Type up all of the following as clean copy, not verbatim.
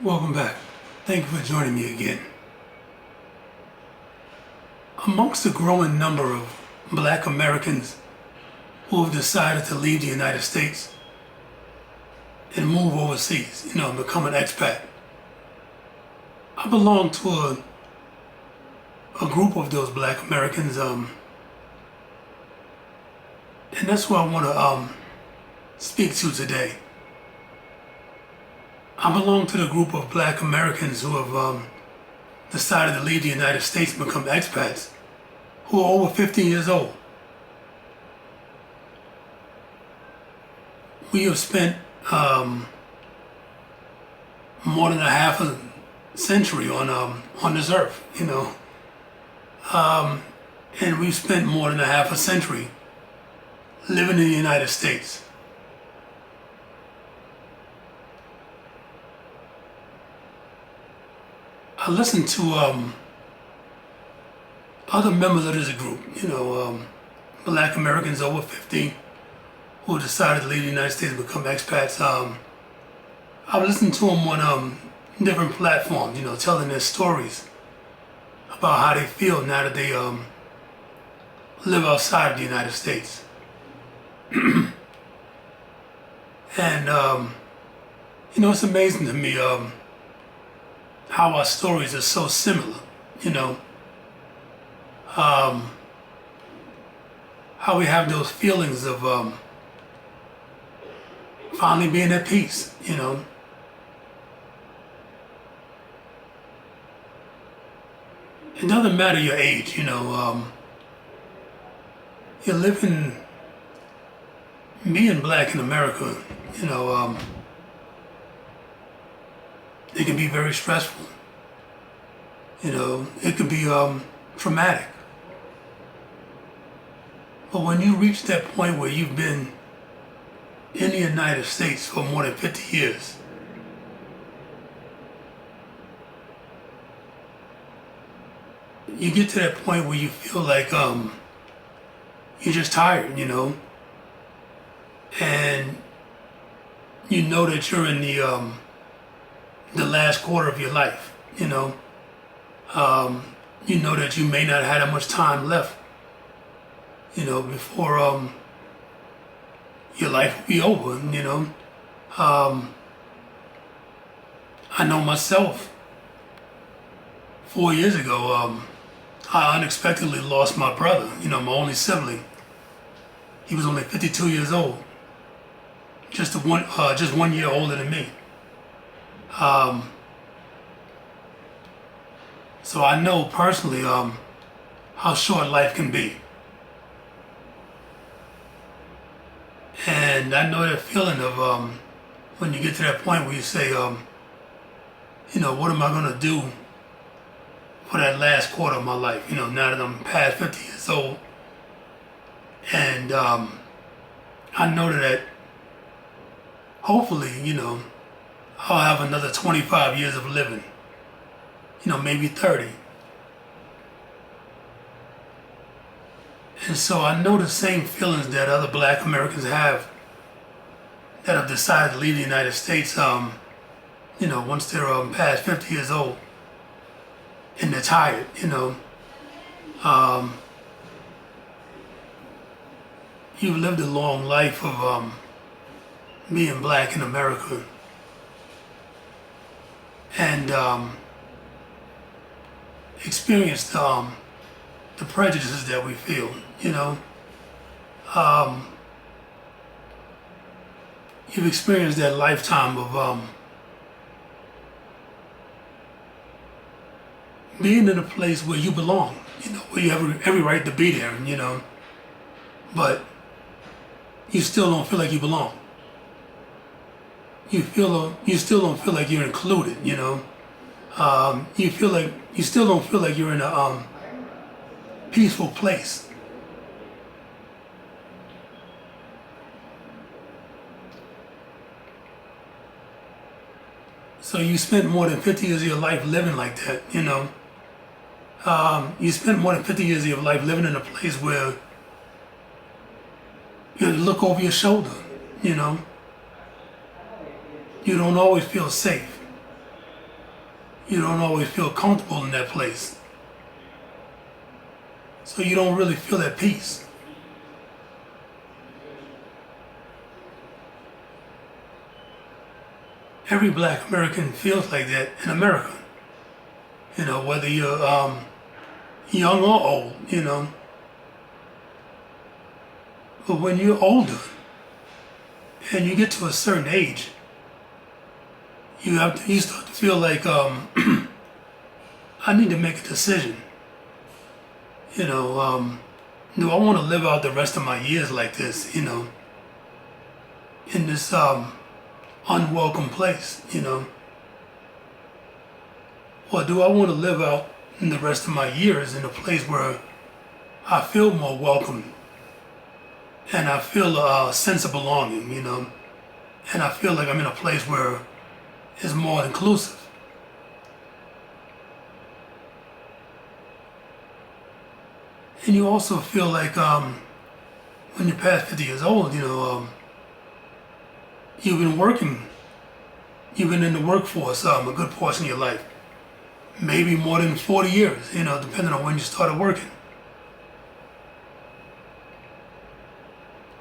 Welcome back. Thank you for joining me again. Amongst the growing number of Black Americans who have decided to leave the United States and move overseas, become an expat, I belong to a group of those Black Americans, and that's what I want to speak to today. I belong to the group of Black Americans who have decided to leave the United States and become expats, who are over 50 years old. We have spent more than a half a century on this earth, and we've spent more than a half a century living in the United States. I listened to other members of this group, Black Americans over 50 who decided to leave the United States and become expats. I've listened to them on different platforms, telling their stories about how they feel now that they live outside of the United States. And, it's amazing to me how our stories are so similar, how we have those feelings of finally being at peace, It doesn't matter your age, you're living, being Black in America, it can be very stressful. It can be traumatic. But when you reach that point where you've been in the United States for more than 50 years, you get to that point where you feel like you're just tired, and you know that you're in the last quarter of your life, you know that you may not have that much time left, before your life will be over, I know myself, 4 years ago, I unexpectedly lost my brother, my only sibling. He was only 52 years old, just 1 year older than me. So I know personally how short life can be. And I know that feeling of when you get to that point where you say, what am I going to do for that last quarter of my life, now that I'm past 50 years old. And I know that hopefully, I'll have another 25 years of living, maybe 30. And so I know the same feelings that other Black Americans have that have decided to leave the United States, once they're past 50 years old and they're tired, You've lived a long life of being Black in America. And experienced the prejudices that we feel, You've experienced that lifetime of being in a place where you belong, where you have every right to be there, but you still don't feel like you belong. You still don't feel like you're included, You still don't feel like you're in a peaceful place. So you spent more than 50 years of your life living like that, You spent more than 50 years of your life living in a place where you look over your shoulder, You don't always feel safe. you don't always feel comfortable in that place. So you don't really feel at peace. Every black American feels like that in America. You know, whether you're young or old, you know. But when you're older and you get to a certain age, you start to feel like I need to make a decision. You know, do I want to live out the rest of my years like this? You know, in this unwelcome place. You know, or do I want to live out in the rest of my years in a place where I feel more welcome and I feel a sense of belonging? You know, and I feel like I'm in a place where it's more inclusive. And you also feel like when you're past 50 years old, you know, you've been working, you've been in the workforce a good portion of your life. Maybe more than 40 years, you know, depending on when you started working.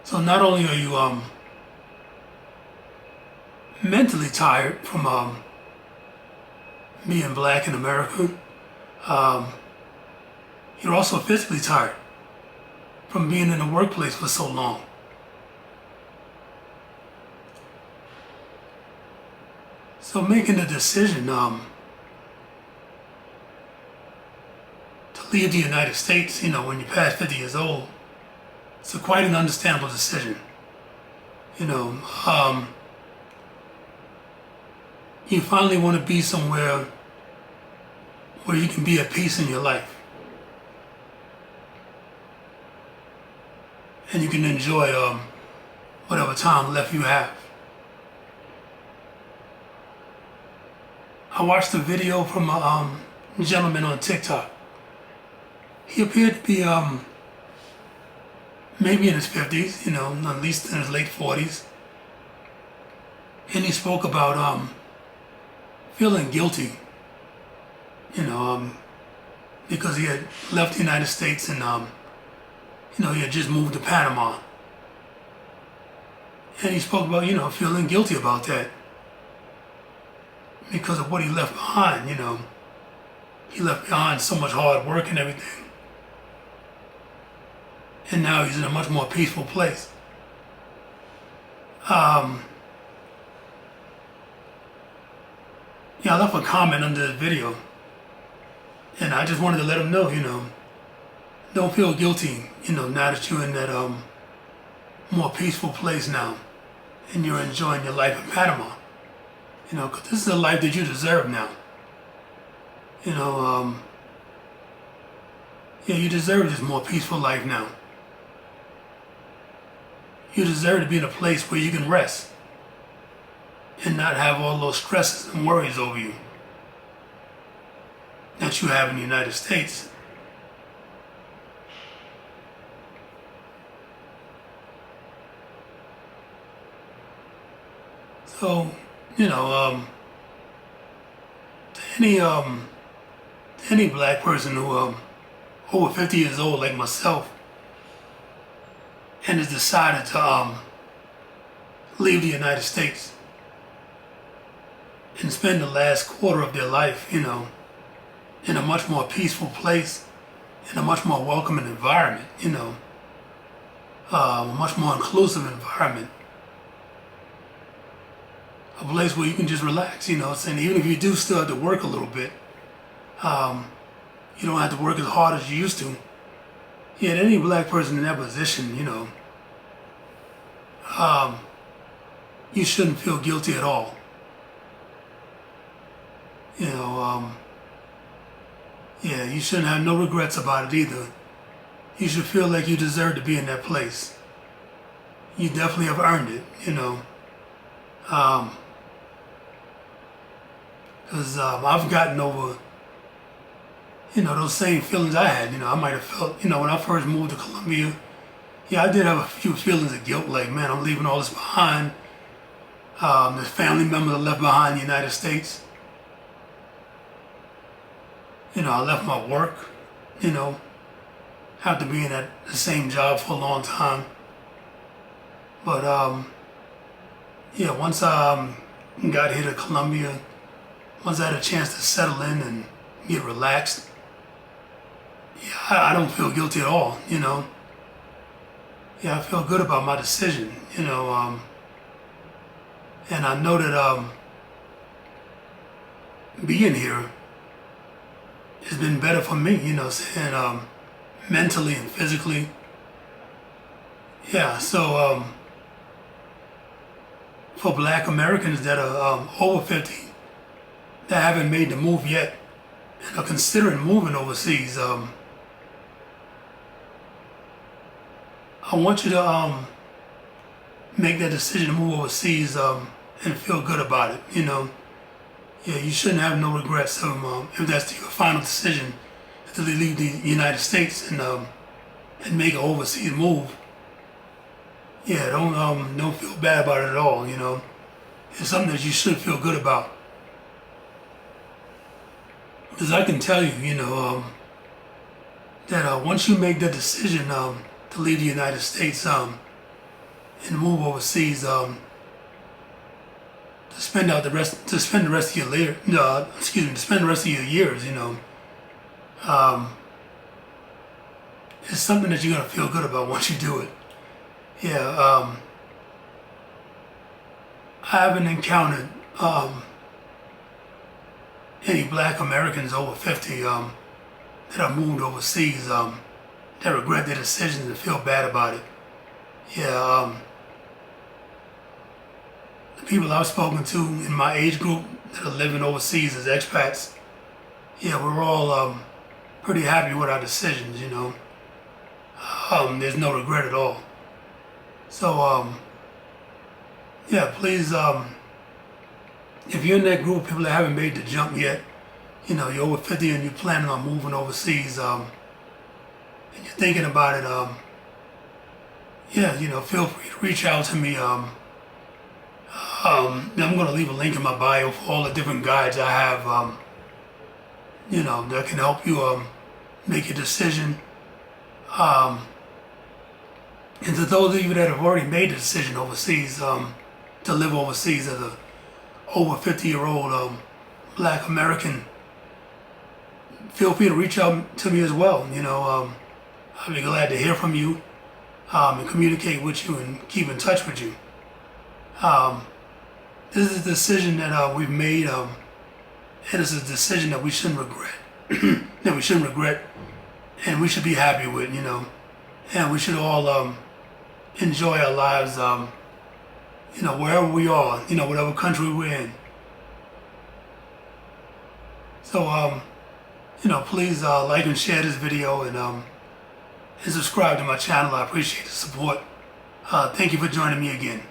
So not only are you mentally tired from being black in America, you're also physically tired from being in the workplace for so long. So making the decision to leave the United States, you know, when you're past 50 years old, it's quite an understandable decision. You know, you finally want to be somewhere where you can be at peace in your life. And you can enjoy whatever time left you have. I watched a video from a gentleman on TikTok. He appeared to be maybe in his 50s, you know, at least in his late 40s. And he spoke about feeling guilty, you know, because he had left the United States and you know, he had just moved to Panama. And he spoke about, you know, feeling guilty about that because of what he left behind, you know. He left behind so much hard work and everything. And now he's in a much more peaceful place. Yeah, I left a comment under the video. And I just wanted to let him know, you know, don't feel guilty, you know, now that you're in that more peaceful place now and you're enjoying your life in Panama. You know, because this is the life that you deserve now. You know, yeah, you deserve this more peaceful life now. You deserve to be in a place where you can rest and not have all those stresses and worries over you that you have in the United States. So, you know, to any black person who over 50 years old like myself and has decided to leave the United States and spend the last quarter of their life, you know, in a much more peaceful place, in a much more welcoming environment, you know, a much more inclusive environment. A place where you can just relax, you know, and even if you do still have to work a little bit, you don't have to work as hard as you used to. Yet any black person in that position, you know, you shouldn't feel guilty at all. You know, yeah, you shouldn't have no regrets about it either. You should feel like you deserve to be in that place. You definitely have earned it, you know. Because I've gotten over, you know, those same feelings I had. You know, I might have felt, you know, when I first moved to Colombia, yeah, I did have a few feelings of guilt, like, man, I'm leaving all this behind. There's family members I left behind in the United States. I left my work, after being at the same job for a long time. But once I got here to Colombia, once I had a chance to settle in and get relaxed, I don't feel guilty at all, I feel good about my decision, and I know that being here has been better for me, mentally and physically. So for Black Americans that are over 50 that haven't made the move yet and are considering moving overseas, I want you to make that decision to move overseas and feel good about it. You shouldn't have no regrets if that's your final decision to leave the United States and make an overseas move. Don't feel bad about it at all. It's something that you should feel good about. Because I can tell you, that once you make that decision to leave the United States and move overseas, to spend the rest of your years, it's something that you're gonna feel good about once you do it. I haven't encountered any Black Americans over 50 that have moved overseas that regret their decisions and feel bad about it. The people I've spoken to in my age group that are living overseas as expats, we're all pretty happy with our decisions, There's no regret at all. So, please, if you're in that group of people that haven't made the jump yet, you're over 50 and you're planning on moving overseas, and you're thinking about it, feel free to reach out to me. I'm going to leave a link in my bio for all the different guides I have, that can help you make a decision. And to those of you that have already made the decision overseas, to live overseas as a over 50-year-old Black American, feel free to reach out to me as well. I'll be glad to hear from you and communicate with you and keep in touch with you. This is a decision that we've made, and it's a decision that we shouldn't regret, and we should be happy with, and we should all enjoy our lives, wherever we are, whatever country we're in. So, please like and share this video and subscribe to my channel. I appreciate the support. Thank you for joining me again.